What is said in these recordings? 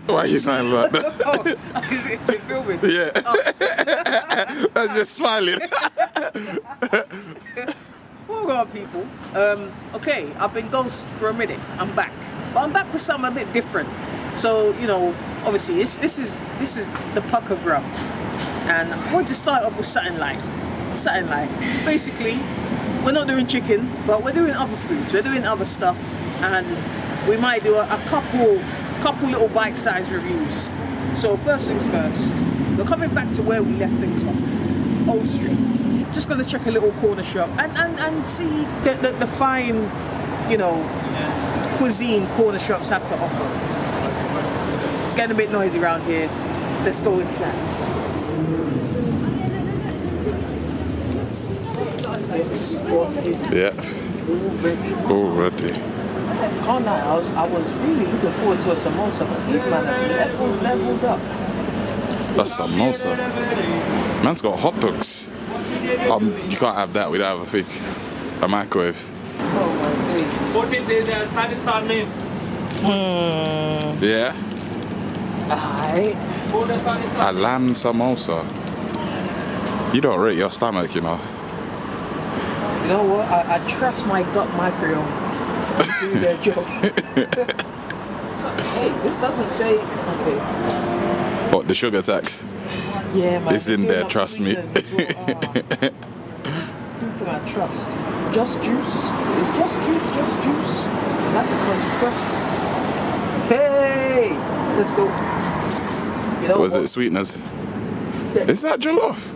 Why are you smiling like that? Oh, is it filming? Yeah. Oh. I was just smiling. Well done, people. Okay, I've been ghost for a minute. I'm back, but I'm back with something a bit different. So you know, obviously, this is the Pukka Grub, and I want to start off with something like. Basically, we're not doing chicken, but we're doing other foods. We're doing other stuff, and we might do a couple little bite-sized reviews. So first things first, we're coming back to where we left things off, Old Street. Just gonna check a little corner shop and see the fine, you know, cuisine corner shops have to offer. It's getting a bit noisy around here. Let's go inside. Yeah. Already. Oh no, I was really looking forward to a samosa, but these men have leveled up. That's samosa. Man's got hot dogs. You can't have that. We don't have a thing. A microwave. Oh my days. What did the star name? Yeah. Alright. A lamb samosa. You don't rate your stomach, you know. You know what? I trust my gut microbiome to do their job. Hey, this doesn't say. Okay. What, the sugar tax? Yeah, man. It's in there, trust me. Well. Who can I trust? Just juice? Is just juice? That becomes a question. Hey! Let's go. You know Was what? it sweeteners? Is that jollof?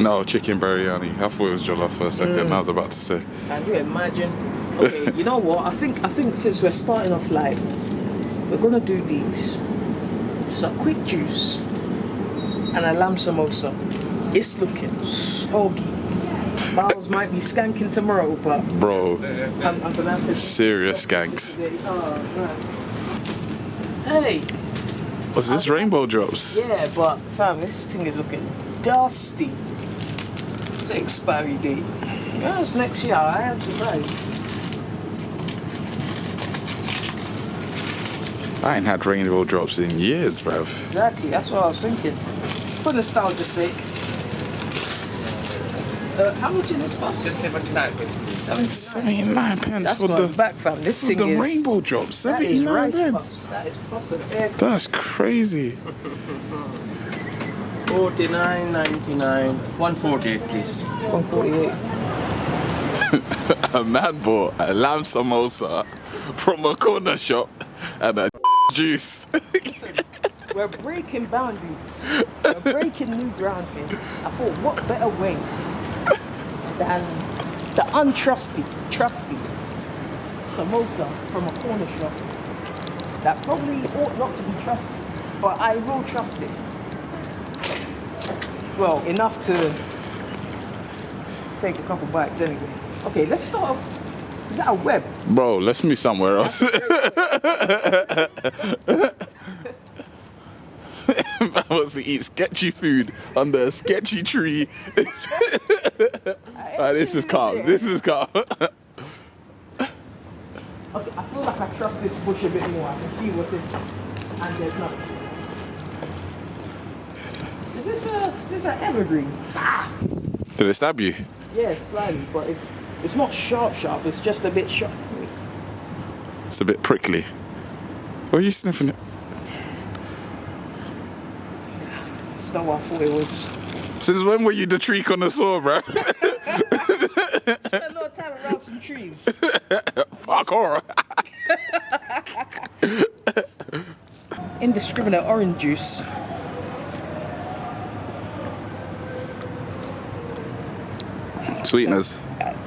No, chicken biryani. I thought it was jollof for a second. I was about to say. Can you imagine? Okay, you know what? I think since we're starting off light, we're gonna do these. Just a quick juice and a lamb samosa. It's looking soggy. Bowels might be skanking tomorrow, but Bro, I'm gonna have to serious skanks. Oh man. Hey. What's this, rainbow drops? Yeah, but fam, this thing is looking dusty. It's an expiry date. Yeah, it's next year. I am surprised. I ain't had rainbow drops in years, bruv. Exactly, that's what I was thinking. For nostalgia's sake. How much is this bus? Just 79 pence, please. 79 pence That's for not the back, fam. This thing the is rainbow drops. that is 79 rice pence. puffs. That is plus of air. That's crazy. 49.99. 148, please. 148. A man bought a lamb samosa from a corner shop and a juice. Listen, we're breaking boundaries. We're breaking new ground here. I thought, what better way than the trusty samosa from a corner shop that probably ought not to be trusted, but I will trust it. Well, enough to take a couple bites anyway. Okay, let's start off. Is that a web? Bro, let's move somewhere else. Man wants to eat sketchy food under a sketchy tree. Right, this is calm. This is calm. Okay, I feel like I trust this bush a bit more. I can see what's in it. And there's nothing. Is this an evergreen? Did it stab you? Yeah, slightly, but it's not sharp, it's just a bit sharp. It's a bit prickly. Why are you sniffing it? It's not what I thought it was. Since when were you the tree connoisseur, bro? Spent a lot of time around some trees. Fuck horror. Indiscriminate orange juice. Sweeteners.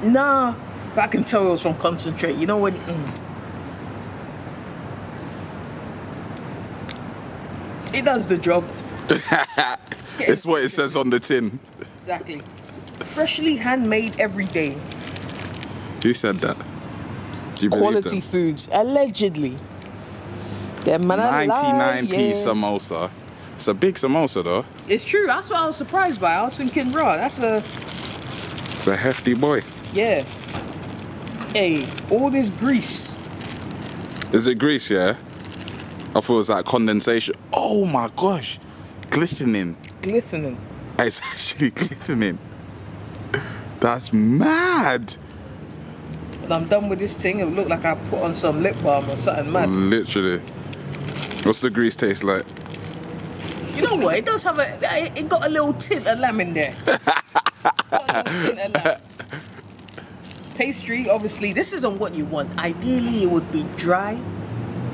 Nah, but I can tell it was from concentrate. You know when? It does the job. It's what it says on the tin. Exactly. Freshly handmade every day. Who said that? Do you believe Quality them? foods, allegedly. Them man are 99p lying. samosa. It's a big samosa though. It's true. That's what I was surprised by. I was thinking, raw. That's a It's a hefty boy. yeah. Hey, all this grease. Is it grease, yeah? I thought it was like condensation. Oh my gosh. Glistening. Glistening. It's actually glistening. That's mad. When I'm done with this thing, it would look like I put on some lip balm or something mad. Literally. What's the grease taste like? You know what? It does have it got a little tint of lamb in there. Got a little tint of lamb. Pastry, obviously, this isn't what you want. Ideally, it would be dry.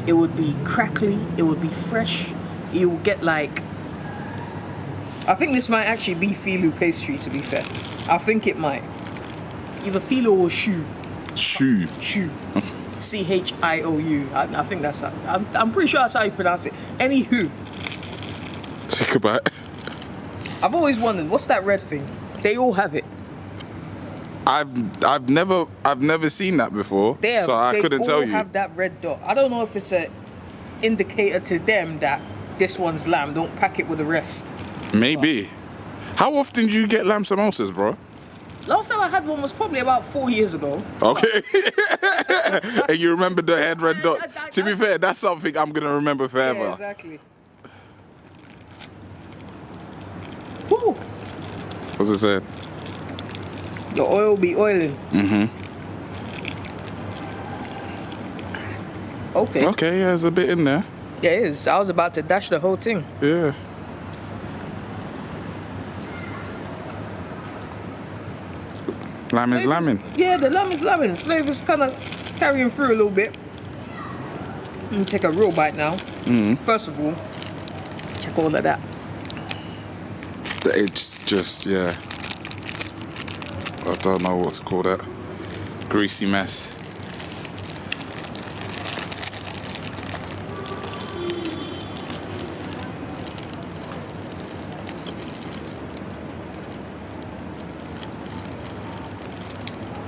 It would be crackly. It would be fresh. You will get like... I think this might actually be Filou pastry, to be fair. I think it might. Either Filou or Choux. Choux. Choux. C-H-I-O-U. I think that's how... I'm pretty sure that's how you pronounce it. Anywho. Think about it. I've always wondered, what's that red thing? They all have it. I've never seen that before, so I couldn't tell you. They all have that red dot. I don't know if it's an indicator to them that this one's lamb. Don't pack it with the rest. Maybe. How often do you get lamb samosas, bro? Last time I had one was probably about 4 years ago. Okay. And you remember the head red dot. To be fair, that's something I'm going to remember forever. Yeah, exactly. Woo. What's it saying? The oil be oiling. Okay. Okay, yeah, there's a bit in there. Yeah, it is. I was about to dash the whole thing. Yeah. Lamb is lambing. Yeah, the lamb is lambing. Flavor's kind of carrying through a little bit. Let me take a real bite now. First of all, check all of that. It's just, yeah. I don't know what to call that. Greasy mess.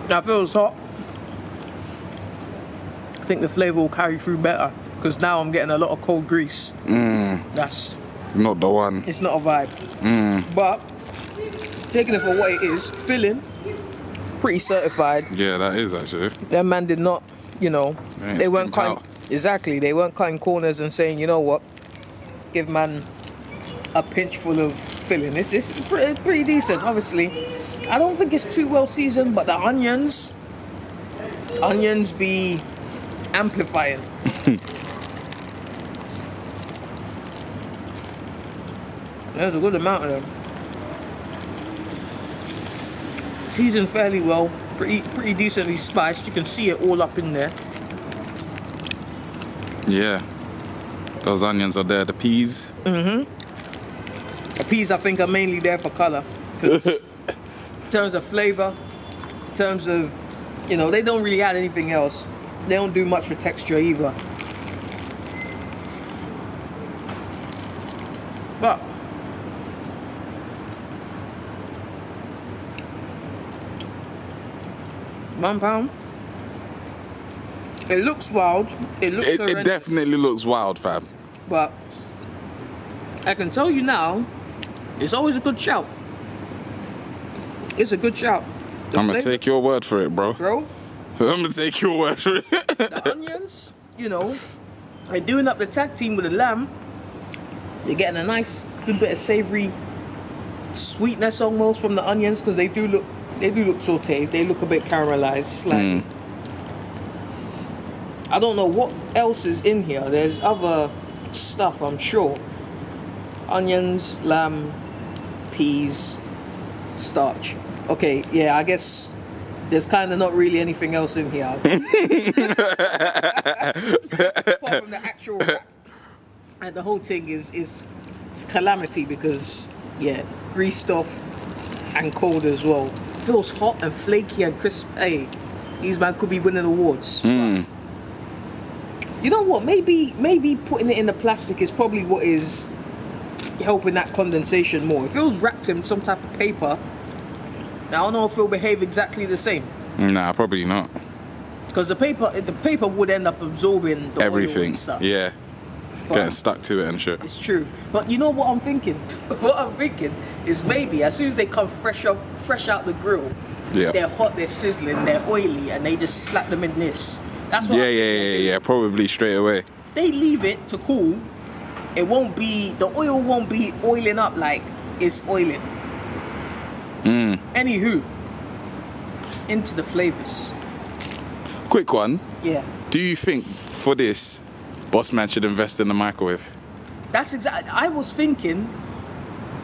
That feels hot. I think the flavour will carry through better because now I'm getting a lot of cold grease. That's not the one. It's not a vibe. But taking it for what it is, filling, pretty certified. Yeah, that is actually. That man did not, you know, they weren't cutting. Exactly, they weren't cutting corners and saying, you know what, give man a pinch full of filling. It's pretty decent, obviously. I don't think it's too well seasoned, but the onions be amplifying. There's a good amount of them. Seasoned fairly well, pretty decently spiced. You can see it all up in there. Yeah, those onions are there. The peas. The peas, I think, are mainly there for color. In terms of flavor, in terms of, you know, they don't really add anything else. They don't do much for texture either. But £1. It looks wild. It definitely looks wild, fam. But I can tell you now, it's always a good shout. It's a good shout. I'm gonna take your word for it, bro. Bro? I'm gonna take your word for it. The onions, you know, they're doing up the tag team with the lamb. They're getting a nice, good bit of savory sweetness almost from the onions because they do look sauteed. They look a bit caramelized slightly. I don't know what else is in here. There's other stuff, I'm sure. Onions, lamb, peas, starch. Okay, yeah, I guess there's kind of not really anything else in here. Apart from the actual wrap. And the whole thing is calamity because, yeah, greased off and cold as well. Feels hot and flaky and crisp. Hey, these man could be winning awards. You know what? Maybe putting it in the plastic is probably what is helping that condensation more. If it was wrapped in some type of paper, I don't know if it'll behave exactly the same. Nah, probably not. Because the paper would end up absorbing the everything. Oil and stuff. Yeah. Getting stuck to it and shit. It's true. But you know what I'm thinking? What I'm thinking is maybe as soon as they come fresh out the grill, they're hot, they're sizzling, they're oily, and they just slap them in this. That's what yeah, probably straight away. they leave it to cool, the oil won't be oiling up like it's oiling. Anywho, into the flavors. Quick one. Yeah. Do you think for this, Boss Man should invest in the microwave? That's exactly. I was thinking,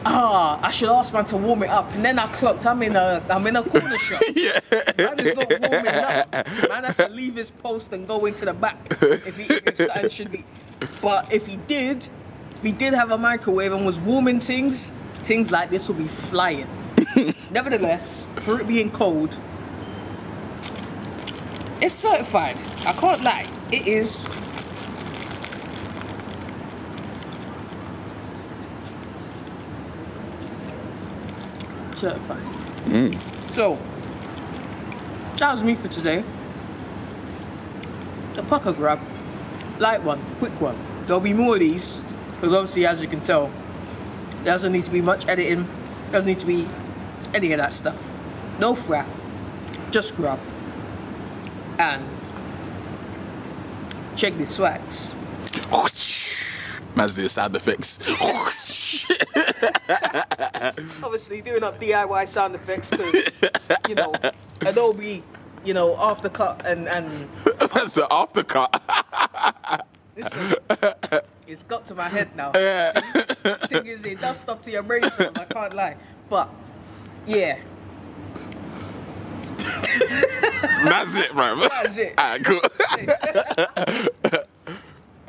I should ask man to warm it up, and then I clocked I'm in a corner shop. Yeah. Man is not warming up. Man has to leave his post and go into the back if something should be. But if he did have a microwave and was warming things like this would be flying. Nevertheless, for it being cold, it's certified. I can't lie. It is. Certified. So, that was me for today. The Pukka Grub. Light one, quick one. There'll be more of these, because obviously, as you can tell, there doesn't need to be much editing. Doesn't need to be any of that stuff. No fraff. Just grub. And check the swags. Man's doing sound effects. Obviously doing up DIY sound effects because, Adobe, aftercut and That's an aftercut. listen, it's got to my head now. Yeah. The thing is, it does stuff to your brain cells, I can't lie. But, yeah. That's it, bro. That's it. Alright, cool.